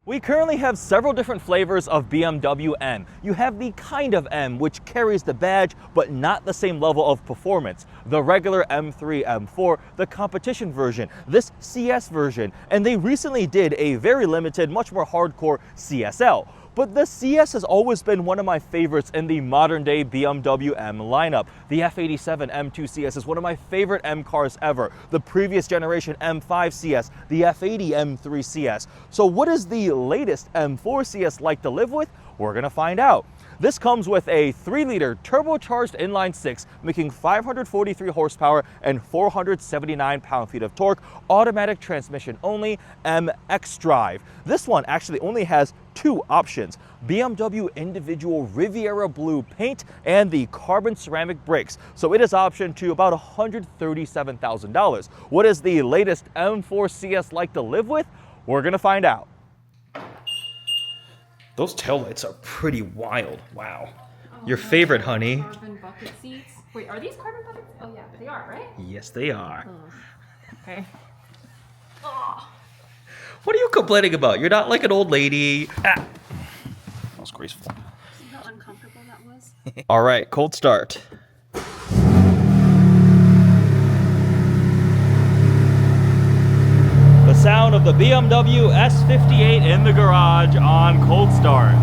We currently have several different flavors of BMW M. You have the kind of M, which carries the badge, but not the same level of performance. The regular M3, M4, the competition version, this CS version, and they recently did a very limited, much more hardcore CSL. But the CS has always been one of my favorites in the modern day BMW M lineup. The F87 M2 CS is one of my favorite M cars ever. The previous generation M5 CS, the F80 M3 CS. So what is the latest M4 CS like to live with? We're gonna find out. This comes with a 3-liter turbocharged inline-6, making 543 horsepower and 479 pound-feet of torque, automatic transmission only, MX drive. This one actually only has 2 options: BMW Individual Riviera Blue paint and the carbon ceramic brakes. So it is optioned to about $137,000. What is the latest M4 CS like to live with? We're gonna find out. Those taillights are pretty wild. Wow. Oh, Your favorite, honey. Carbon bucket seats. Wait, are these carbon buckets? Oh yeah, they are, right? Yes, they are. Okay. Oh. What are you complaining about? You're not like an old lady. Ah. That was graceful. See how uncomfortable that was? All right, cold start. The sound of the BMW S58 in the garage on cold start.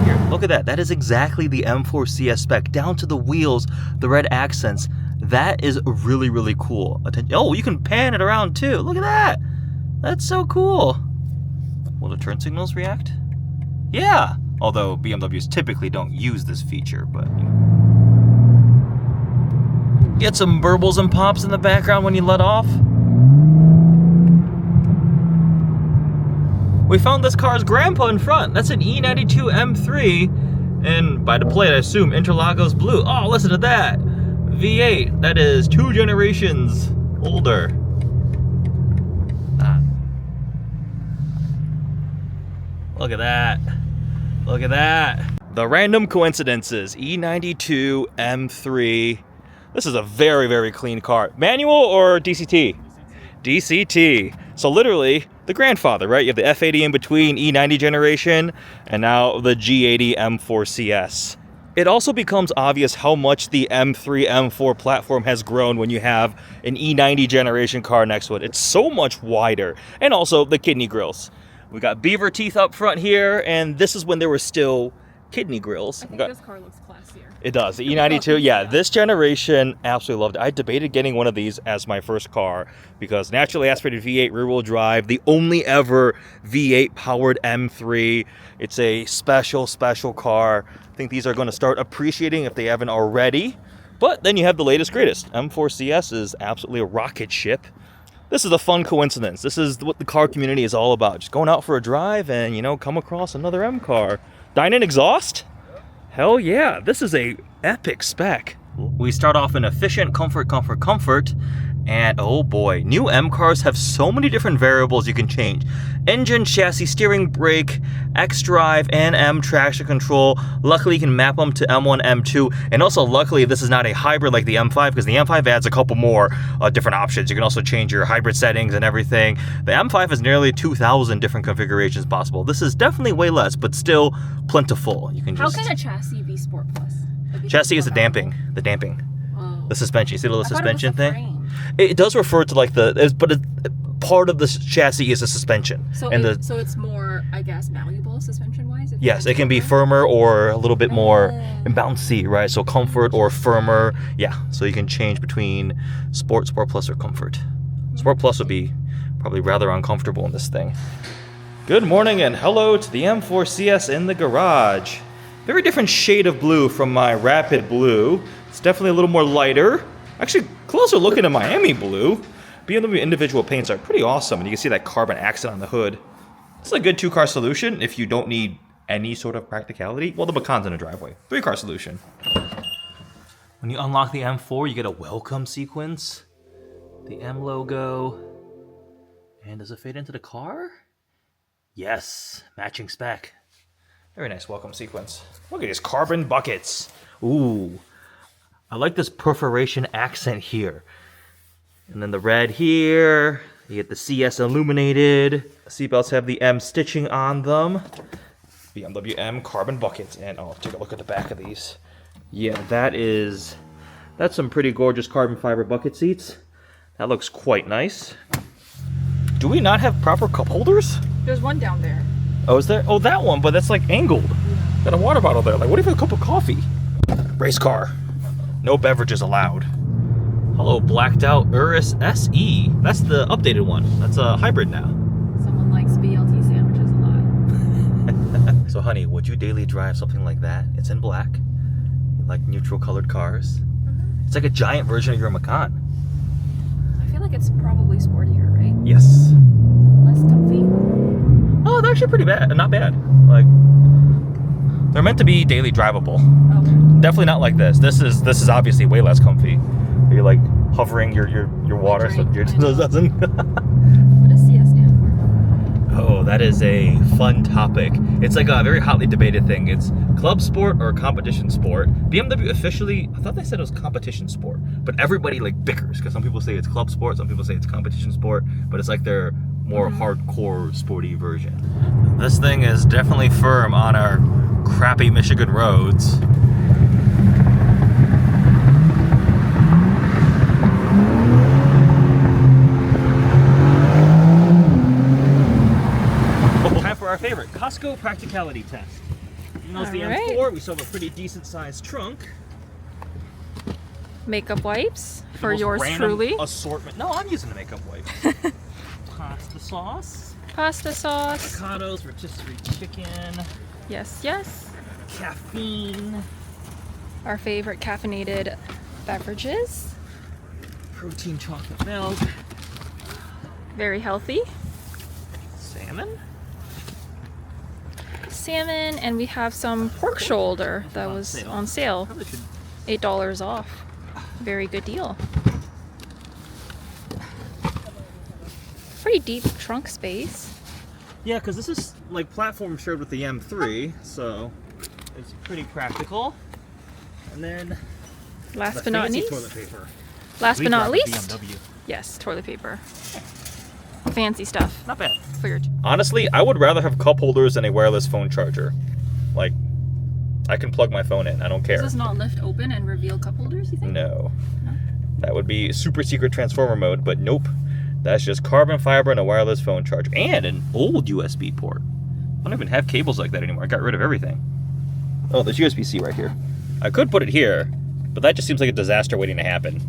Here, look at that. That is exactly the M4 CS spec, down to the wheels, the red accents. That is really, really cool. Oh, you can pan it around too. Look at that. That's so cool. Will the turn signals react? Yeah. Although BMWs typically don't use this feature, but you know. Get some burbles and pops in the background when you let off. We found this car's grandpa in front. That's an E92 M3. And by the plate, I assume Interlagos blue. Oh, listen to that. V8. That is 2 generations older. Ah. Look at that. Look at that. The random coincidences. E92 M3. This is a very, very clean car. Manual or DCT? DCT. So literally, the grandfather, right? You have the F80 in between, E90 generation, and now the G80 M4 CS. It also becomes obvious how much the M3, M4 platform has grown when you have an E90 generation car next to it. It's so much wider. And also the kidney grills. We got beaver teeth up front here, and this is when there were still kidney grills. I think this car looks classier. It does. The E92, yeah, this generation, absolutely loved it. I debated getting one of these as my first car because naturally aspirated V8 rear-wheel drive, the only ever V8 powered M3. It's a special, special car. I think these are going to start appreciating if they haven't already. But then you have the latest, greatest. M4 CS is absolutely a rocket ship. This is a fun coincidence. This is what the car community is all about. Just going out for a drive and, you know, come across another M car. Dine-in exhaust? Hell yeah, this is a epic spec. We start off in efficient, comfort, and oh boy, new M cars have so many different variables you can change. Engine, chassis, steering, brake, X drive, and M traction control. Luckily, you can map them to M1, M2, and also luckily this is not a hybrid like the M5, because the M5 adds a couple more different options. You can also change your hybrid settings and everything. The M5 has nearly 2,000 different configurations possible. This is definitely way less, but still plentiful. You can just... How can a chassis be Sport Plus? Chassis is the damping. Oh. The suspension. You see the little suspension thing? Frame. It does refer to like part of the chassis is a suspension. So, so it's more, I guess, malleable suspension-wise? Yes, it can be firmer or a little bit more bouncy, right? So comfort or firmer. Yeah, so you can change between Sport, Sport Plus, or Comfort. Sport Plus would be probably rather uncomfortable in this thing. Good morning and hello to the M4 CS in the garage. Very different shade of blue from my Rapid Blue. It's definitely a little more lighter. Actually, closer looking at Miami Blue. BMW individual paints are pretty awesome, and you can see that carbon accent on the hood. This is a good 2-car solution if you don't need any sort of practicality. Well, the Macan's in a driveway. 3-car solution. When you unlock the M4, you get a welcome sequence. The M logo. And does it fade into the car? Yes, matching spec. Very nice welcome sequence. Look at these carbon buckets. Ooh. I like this perforation accent here. And then the red here. You get the CS illuminated. Seatbelts have the M stitching on them. BMW M carbon buckets. And oh, take a look at the back of these. Yeah, that's some pretty gorgeous carbon fiber bucket seats. That looks quite nice. Do we not have proper cup holders? There's one down there. Oh, is there? Oh, that one, but that's like angled. Got a water bottle there. Like, what if a cup of coffee? Race car. No beverages allowed. Hello, blacked out Urus SE. That's the updated one. That's a hybrid now. Someone likes BLT sandwiches a lot. So, honey, would you daily drive something like that? It's in black. You like neutral colored cars. It's like a giant version of your Macan. I feel like it's probably sportier, right? Yes. Less comfy. Oh, they're actually pretty bad. Not bad. Like, they're meant to be daily drivable. Okay. Definitely not like this. This is obviously way less comfy. You're like hovering your water so your doesn't. What does CS stand for? Oh, that is a fun topic. It's like a very hotly debated thing. It's club sport or competition sport. BMW officially, I thought they said it was competition sport, but everybody like bickers because some people say it's club sport, some people say it's competition sport, but it's like their more hardcore sporty version. This thing is definitely firm on our crappy Michigan roads. Time for our favorite Costco practicality test. Even though it's the M4, we still have a pretty decent sized trunk. Makeup wipes for Most yours random truly. Assortment. No, I'm using the makeup wipes. Pasta sauce. Pasta sauce. Avocados, rotisserie chicken. Yes, yes. Caffeine. Our favorite caffeinated beverages. Protein chocolate milk. Very healthy. Salmon. Salmon, and we have some pork shoulder that was on sale. Probably should. $8 off. Very good deal. Pretty deep trunk space. Yeah, because this is like platform shared with the M3, so it's pretty practical. And then Last but not least. toilet paper. Last We but not drive a least. BMW. Yes, toilet paper. Fancy stuff. Not bad. For your Honestly, I would rather have cup holders than a wireless phone charger. Like, I can plug my phone in. I don't care. Does this not lift open and reveal cup holders, you think? No. That would be super secret transformer mode, but nope. That's just carbon fiber and a wireless phone charger. And an old USB port. I don't even have cables like that anymore. I got rid of everything. Oh, there's USB-C right here. I could put it here, but that just seems like a disaster waiting to happen.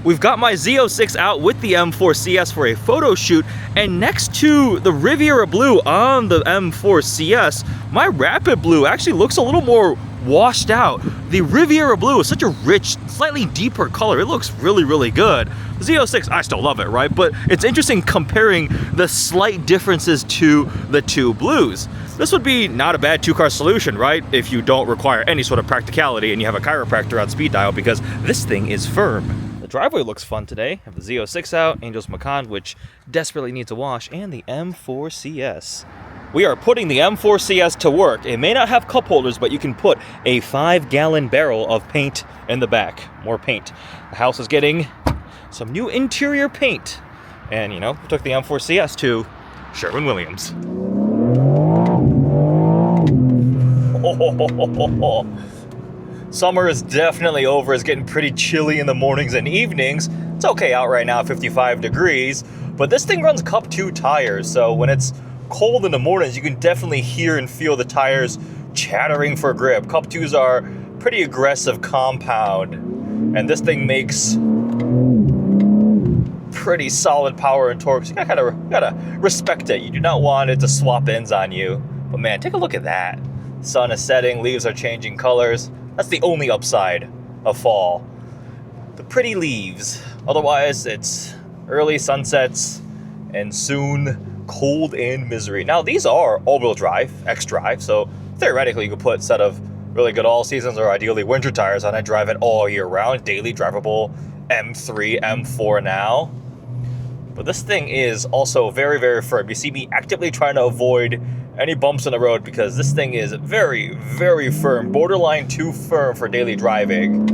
We've got my Z06 out with the M4 CS for a photo shoot, and next to the Riviera Blue on the M4 CS, my Rapid Blue actually looks a little more washed out. The Riviera Blue is such a rich, slightly deeper color. It looks really, really good. The Z06, I still love it, right? But it's interesting comparing the slight differences to the two blues. This would be not a bad two-car solution, right? If you don't require any sort of practicality and you have a chiropractor on speed dial, because this thing is firm. The driveway looks fun today. I have the Z06 out, Angel's Macan, which desperately needs a wash, and the M4 CS. We are putting the M4 CS to work. It may not have cup holders, but you can put a 5-gallon barrel of paint in the back. More paint. The house is getting some new interior paint. And, you know, we took the M4 CS to Sherwin-Williams. Oh, summer is definitely over. It's getting pretty chilly in the mornings and evenings. It's okay out right now, 55 degrees. But this thing runs Cup 2 tires, so when it's cold in the mornings, you can definitely hear and feel the tires chattering for grip. Cup 2s are pretty aggressive compound, and this thing makes pretty solid power and torque. So you gotta respect it. You do not want it to swap ends on you. But man, take a look at that. Sun is setting, leaves are changing colors. That's the only upside of fall. The pretty leaves. Otherwise, it's early sunsets and soon cold and misery. Now, these are all-wheel drive, X-Drive, so theoretically you could put a set of really good all-seasons or ideally winter tires on it, drive it all year round, daily drivable M3, M4 now. But this thing is also very, very firm. You see me actively trying to avoid any bumps in the road because this thing is very, very firm, borderline too firm for daily driving.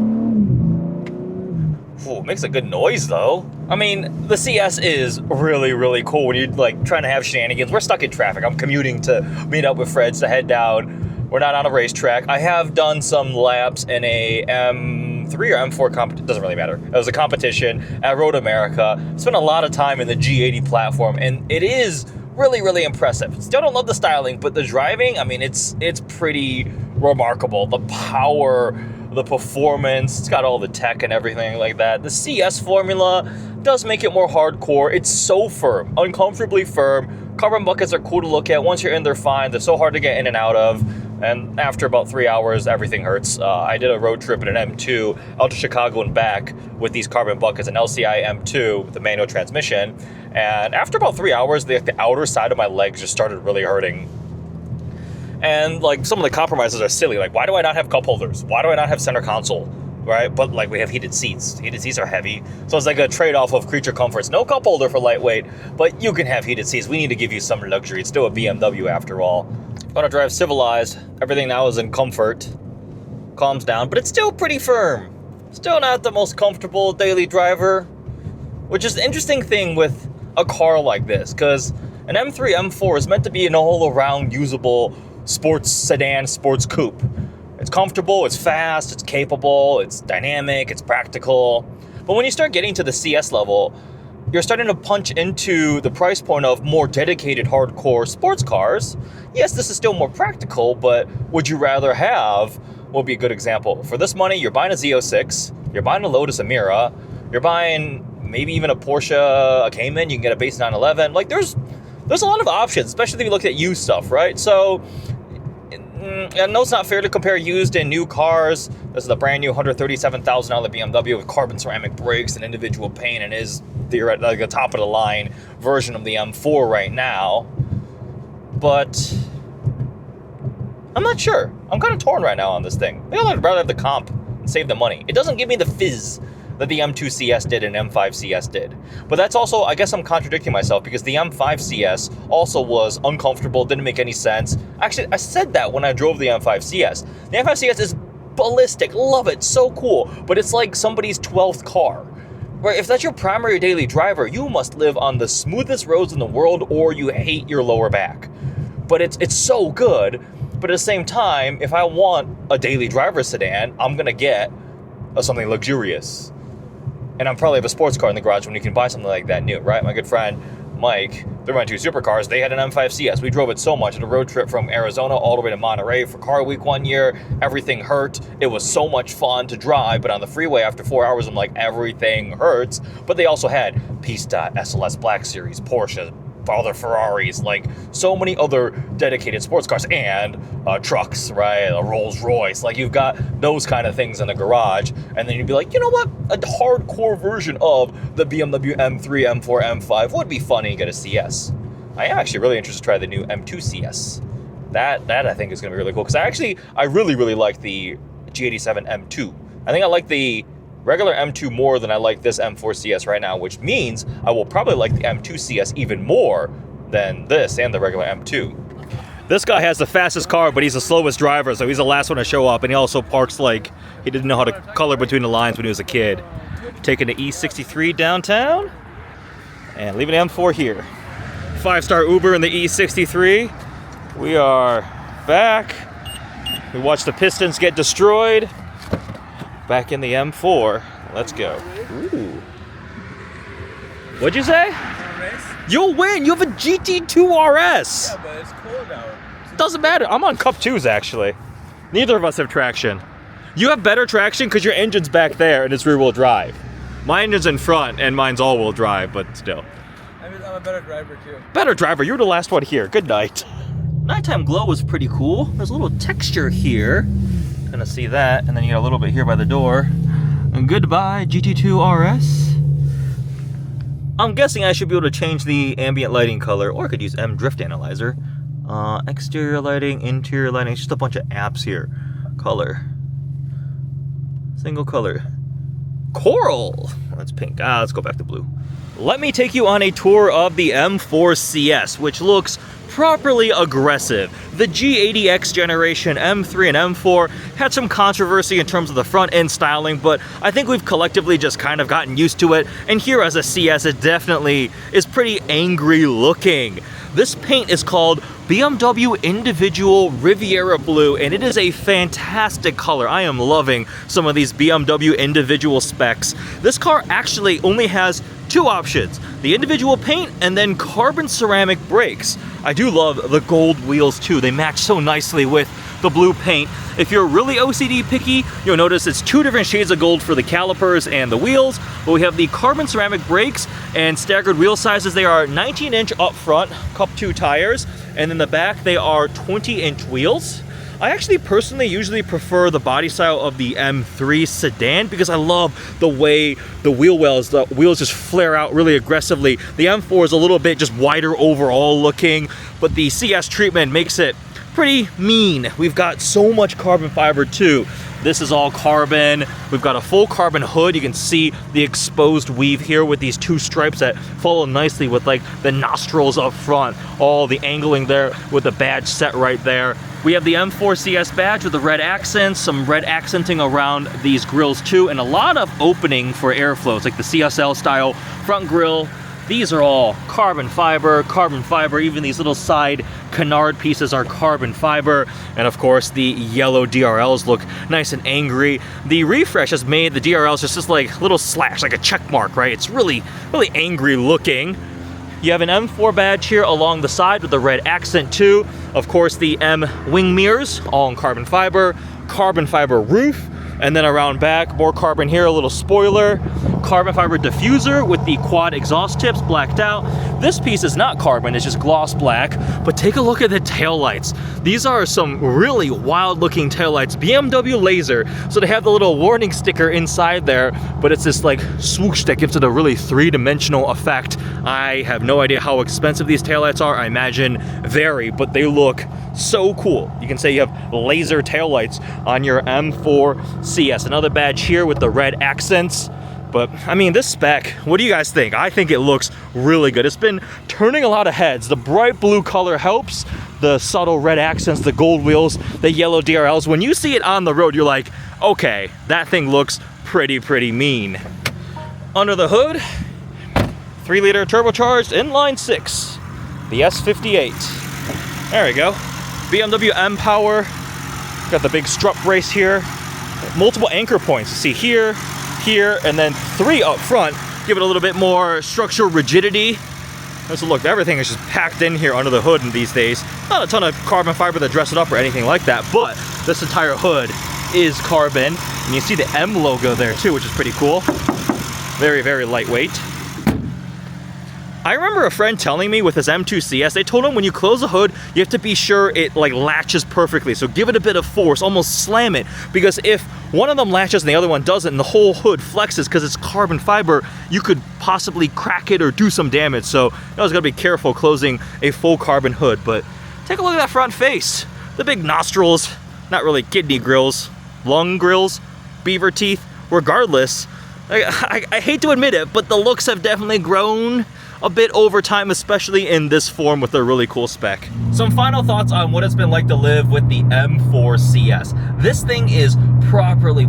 Ooh, it makes a good noise though. I mean, the CS is really, really cool when you're like trying to have shenanigans. We're stuck in traffic. I'm commuting to meet up with friends to head down. We're not on a racetrack. I have done some laps in a M3 or M4 competition. Doesn't really matter. It was a competition at Road America. Spent a lot of time in the G80 platform, and it is really, really impressive. Still don't love the styling, but the driving, I mean, it's pretty remarkable. The power, the performance, it's got all the tech and everything like that. The CS formula does make it more hardcore. It's so firm, uncomfortably firm. Carbon buckets are cool to look at. Once you're in, they're fine. They're so hard to get in and out of. And after about 3 hours, everything hurts. I did a road trip in an M2 out to Chicago and back with these carbon buckets, an LCI M2 with a manual transmission. And after about 3 hours, the outer side of my legs just started really hurting. And like some of the compromises are silly. Like, why do I not have cup holders? Why do I not have center console? Right? But like we have heated seats. Heated seats are heavy. So it's like a trade-off of creature comforts. No cup holder for lightweight, but you can have heated seats. We need to give you some luxury. It's still a BMW after all. Want to drive civilized. Everything now is in comfort. Calms down, but it's still pretty firm. Still not the most comfortable daily driver, which is an interesting thing with a car like this, because an M3, M4 is meant to be an all-around usable sports sedan, sports coupe. It's comfortable, it's fast, it's capable, it's dynamic, it's practical. But when you start getting to the CS level, you're starting to punch into the price point of more dedicated hardcore sports cars. Yes, this is still more practical, but would you rather have, will be a good example. For this money, you're buying a Z06, you're buying a Lotus Emira, you're buying maybe even a Porsche, a Cayman, you can get a base 911. Like there's a lot of options, especially if you look at used stuff, right? So I know it's not fair to compare used and new cars. This is a brand new $137,000 BMW with carbon ceramic brakes and individual paint, and is theoretically like the top of the line version of the M4 right now. But I'm not sure. I'm kind of torn right now on this thing. I think I'd rather have the comp and save the money. It doesn't give me the fizz that the M2 CS did and M5 CS did. But that's also, I guess I'm contradicting myself, because the M5 CS also was uncomfortable, didn't make any sense. Actually, I said that when I drove the M5 CS. The M5 CS is ballistic, love it, so cool, but it's like somebody's 12th car. Right? If that's your primary daily driver, you must live on the smoothest roads in the world, or you hate your lower back. But it's so good, but at the same time, if I want a daily driver sedan, I'm gonna get something luxurious. And I'm probably have a sports car in the garage when you can buy something like that new, right? My good friend Mike, they're my two supercars. They had an M5 CS. We drove it so much on a road trip from Arizona all the way to Monterey for Car Week one year. Everything hurt. It was so much fun to drive, but on the freeway after 4 hours, I'm like, everything hurts. But they also had Pista, SLS Black Series, Porsche, other Ferraris, like so many other dedicated sports cars, and trucks, right? A Rolls Royce. Like you've got those kind of things in the garage, and then you'd be like, you know what? A hardcore version of the BMW M3, M4, M5 would be funny. Get a CS. I am actually really interested to try the new M2 CS. That I think is going to be really cool, because I really like the G87 M2. I think I like the regular M2 more than I like this M4 CS right now, which means I will probably like the M2 CS even more than this and the regular M2. This guy has the fastest car, but he's the slowest driver, so he's the last one to show up, and he also parks like he didn't know how to color between the lines when he was a kid. Taking the E63 downtown and leaving the M4 here. 5-star Uber in the E63. We are back. We watched the Pistons get destroyed. Back in the M4. Let's go. Ooh. What'd you say? You'll win. You have a GT2 RS. Yeah, but it's cold out. Doesn't matter. I'm on Cup 2s, actually. Neither of us have traction. You have better traction because your engine's back there and it's rear-wheel drive. My engine's in front and mine's all-wheel drive, but still. I mean, I'm a better driver, too. Better driver. You were the last one here. Good night. Nighttime glow was pretty cool. There's a little texture here. Gonna see that, and then you got a little bit here by the door. And goodbye, GT2 RS. I'm guessing I should be able to change the ambient lighting color, or I could use M Drift Analyzer. Exterior lighting, interior lighting, it's just a bunch of apps here. Color. Single color. Coral! That's pink. Let's go back to blue. Let me take you on a tour of the M4 CS, which looks properly aggressive. The G80X generation M3 and M4 had some controversy in terms of the front end styling, but I think we've collectively just kind of gotten used to it. And here as a CS, it definitely is pretty angry looking. This paint is called BMW Individual Riviera Blue, and it is a fantastic color. I am loving some of these BMW individual specs. This car actually only has two options: the individual paint and then carbon ceramic brakes. I do love the gold wheels too. They match so nicely with the blue paint. If you're really OCD picky, you'll notice it's two different shades of gold for the calipers and the wheels, but we have the carbon ceramic brakes and staggered wheel sizes. They are 19-inch up front, Cup 2 tires, and in the back they are 20-inch wheels. I actually personally usually prefer the body style of the M3 sedan because I love the way the wheels just flare out really aggressively. The M4 is a little bit just wider overall looking, but the CS treatment makes it pretty mean. We've got so much carbon fiber too. This is all carbon. We've got a full carbon hood. You can see the exposed weave here with these two stripes that follow nicely with like the nostrils up front, all the angling there with the badge set right there. We have the M4 CS badge with the red accents, some red accenting around these grills too, and a lot of opening for airflow. It's like the CSL style front grille. These are all carbon fiber, even these little side canard pieces are carbon fiber. And of course, the yellow DRLs look nice and angry. The refresh has made the DRLs just like little slash, like a check mark, right? It's really, really angry looking. You have an M4 badge here along the side with the red accent too. Of course, the M wing mirrors, all in carbon fiber roof. And then around back, more carbon here, a little spoiler. Carbon fiber diffuser with the quad exhaust tips blacked out. This piece is not carbon, it's just gloss black. But take a look at the taillights. These are some really wild looking taillights. BMW laser, so they have the little warning sticker inside there, but it's this like swoosh that gives it a really three-dimensional effect. I have no idea how expensive these taillights are. I imagine very, but they look so cool. You can say you have laser taillights on your M4 CS. Another badge here with the red accents. But I mean, this spec, what do you guys think? I think it looks really good. It's been turning a lot of heads. The bright blue color helps. The subtle red accents, the gold wheels, the yellow DRLs. When you see it on the road, you're like, okay, that thing looks pretty mean. Under the hood, 3-liter turbocharged inline 6, the S58. There we go. BMW M Power. Got the big strut brace here. Multiple anchor points. You see here, and then 3 up front. Give it a little bit more structural rigidity. So look, everything is just packed in here under the hood in these days. Not a ton of carbon fiber to dress it up or anything like that, but this entire hood is carbon. And you see the M logo there too, which is pretty cool. Very lightweight. I remember a friend telling me with his M2 CS, they told him when you close the hood, you have to be sure it like latches perfectly. So give it a bit of force, almost slam it. Because if one of them latches and the other one doesn't, and the whole hood flexes because it's carbon fiber, you could possibly crack it or do some damage. So you always gotta be careful closing a full carbon hood. But take a look at that front face. The big nostrils, not really kidney grills, lung grills, beaver teeth. Regardless, I hate to admit it, but the looks have definitely grown a bit over time, especially in this form with a really cool spec. Some final thoughts on what it's been like to live with the M4 CS. This thing is properly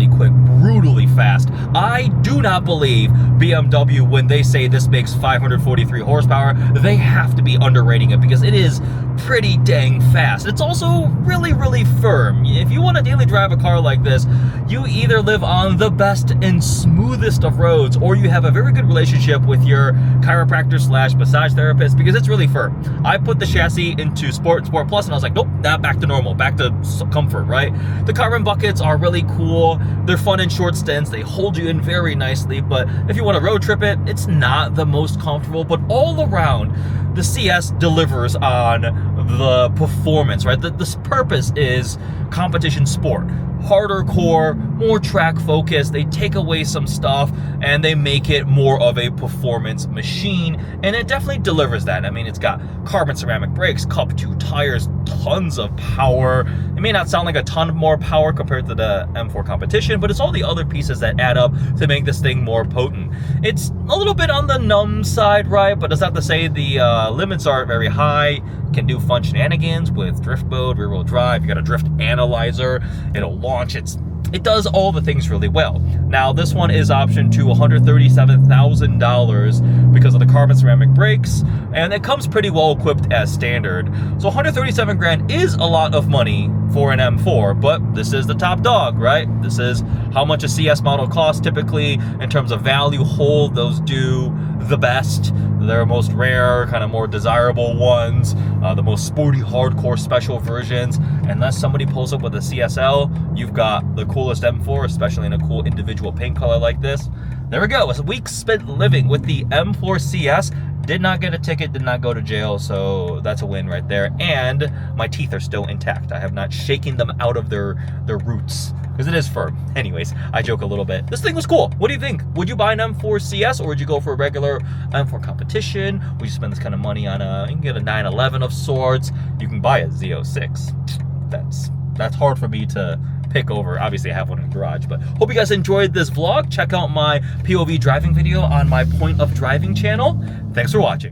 quick, brutally fast. I do not believe BMW when they say this makes 543 horsepower. They have to be underrating it because it is pretty dang fast. It's also really firm. If you want to daily drive a car like this, you either live on the best and smoothest of roads, or you have a very good relationship with your chiropractor / massage therapist because it's really firm. I put the chassis into Sport Plus and I was like, nope, back to normal, back to comfort, right? The carbon buckets are really cool. They're fun in short stints. They hold you in very nicely, but if you want to road trip it, it's not the most comfortable, but all around, the CS delivers on the performance, right? This purpose is competition sport. harder core, more track focused. They take away some stuff and they make it more of a performance machine, and it definitely delivers that. I mean, it's got carbon ceramic brakes, Cup 2 tires, tons of power. It may not sound like a ton more power compared to the M4 competition, but it's all the other pieces that add up to make this thing more potent. It's a little bit on the numb side, right? But that's not to say the limits aren't very high. Can do fun shenanigans with drift mode, rear wheel drive. You got a drift analyzer. It'll launch. It does all the things really well. Now, this one is optioned to $137,000 because of the carbon ceramic brakes, and it comes pretty well equipped as standard. So 137 grand is a lot of money for an M4, but this is the top dog, right? This is how much a CS model costs typically in terms of value. Hold, those do the best. They're most rare, kind of more desirable ones, the most sporty, hardcore special versions. Unless somebody pulls up with a CSL, you've got the coolest M4, especially in a cool individual paint color like this. There we go. It's a week spent living with the M4 CS. Did not get a ticket, did not go to jail, so that's a win right there. And my teeth are still intact. I have not shaken them out of their roots, because it is firm. Anyways, I joke a little bit. This thing was cool. What do you think? Would you buy an M4 CS, or would you go for a regular M4 competition? Would you spend this kind of money on you can get a 911 of sorts. You can buy a Z06. That's hard for me to pick over. Obviously, I have one in the garage, but hope you guys enjoyed this vlog. Check out my POV driving video on my Point of Driving channel. Thanks for watching.